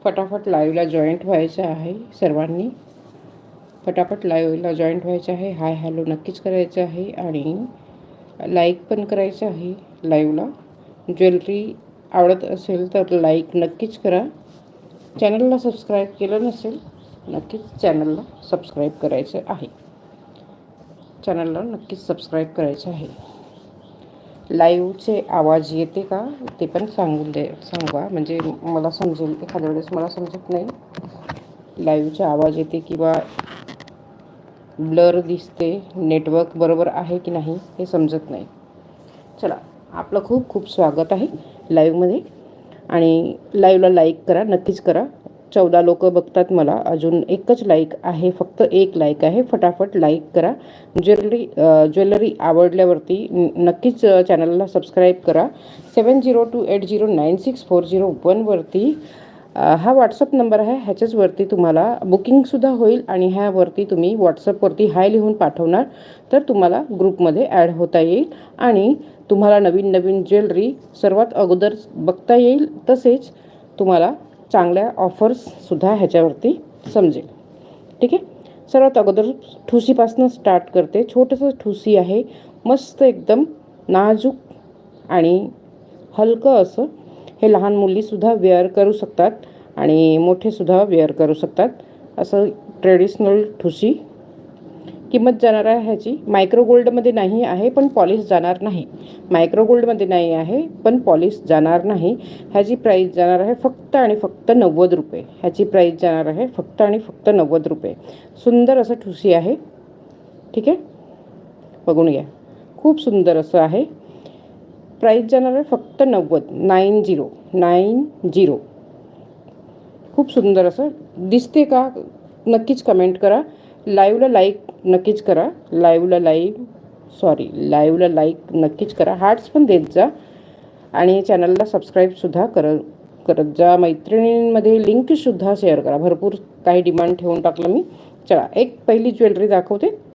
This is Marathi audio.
फटाफट लाईव्हला जॉईंट व्हायचं आहे सर्वांनी. फटाफट लाईव्हला जॉईंट व्हायचं आहे. हाय हॅलो नक्कीच करायचं आहे आणि लाईक पण करायचं आहे. लाईव्हला ज्वेलरी आवडत असेल तर लाईक नक्कीच करा. चॅनलला सबस्क्राईब केलं नसेल नक्कीच चॅनलला सबस्क्राईब करायचं आहे. चॅनलला नक्कीच सबस्क्राईब करायचं आहे. लाईव्हचे आवाज येते का ते पण सांगा म्हणजे मला समजेल. एखाद्या वेळेस मला समजत नाही लाईव्हचे आवाज येते किंवा ब्लर दिसते, नेटवर्क बरोबर आहे की नाही हे समजत नाही. चला, आपलं खूप खूप स्वागत आहे लाईव्हमध्ये. आणि लाईव्हला लाईक करा, नक्कीच करा. 14 लोक बघतात मला, अजून एकच लाईक आहे, फक्त एक लाईक आहे. फटाफट लाईक करा. ज्वेलरी आवडल्यावरती नक्कीच चॅनलला सबस्क्राईब करा. 7028096401 वरती हा व्हॉट्सअप नंबर आहे. ह्याच्याचवरती तुम्हाला बुकिंगसुद्धा होईल आणि ह्यावरती तुम्ही व्हॉट्सअपवरती हाय लिहून पाठवणार तर तुम्हाला ग्रुपमध्ये ॲड होता येईल आणि तुम्हाला नवीन नवीन ज्वेलरी सर्वात अगोदर बघता येईल. तसेच तुम्हाला चांगल्या ऑफर्ससुद्धा ह्याच्यावरती समजेल. ठीक आहे. सर्वात अगोदर ठुसीपासून स्टार्ट करते. छोटंसं ठुसी आहे, मस्त एकदम नाजूक आणि हलकं असं. हे लहान मुलीसुद्धा वेअर करू शकतात आणि मोठेसुद्धा वेअर करू शकतात. असं ट्रेडिशनल ठुसी. किंमत जाणार आहे ह्याची मायक्रो गोल्डमध्ये नाही आहे पण पॉलिश जाणार नाही. मायक्रो गोल्डमध्ये नाही आहे पण पॉलिश जाणार नाही. ह्याची प्राईस जाणार आहे फक्त आणि फक्त 90 रुपये. ह्याची प्राईस जाणार आहे फक्त आणि फक्त 90 रुपये. सुंदर असं ठुसी आहे. ठीक आहे, बघून घ्या. खूप सुंदर असं आहे. प्राईस जाणार आहे फक्त 90. खूप सुंदर असं दिसते का नक्कीच कमेंट करा. लाईव्हला लाईक नक्कीच करा. लाईव्हला लाईक नक्कीच करा. हार्ट्स पण देत जा आणि चॅनलला सबस्क्राईबसुद्धा करत जा. मैत्रिणींमध्ये लिंकसुद्धा शेअर करा. भरपूर काही डिमांड ठेवून टाकलं मी. चला, एक पहिली ज्वेलरी दाखवते.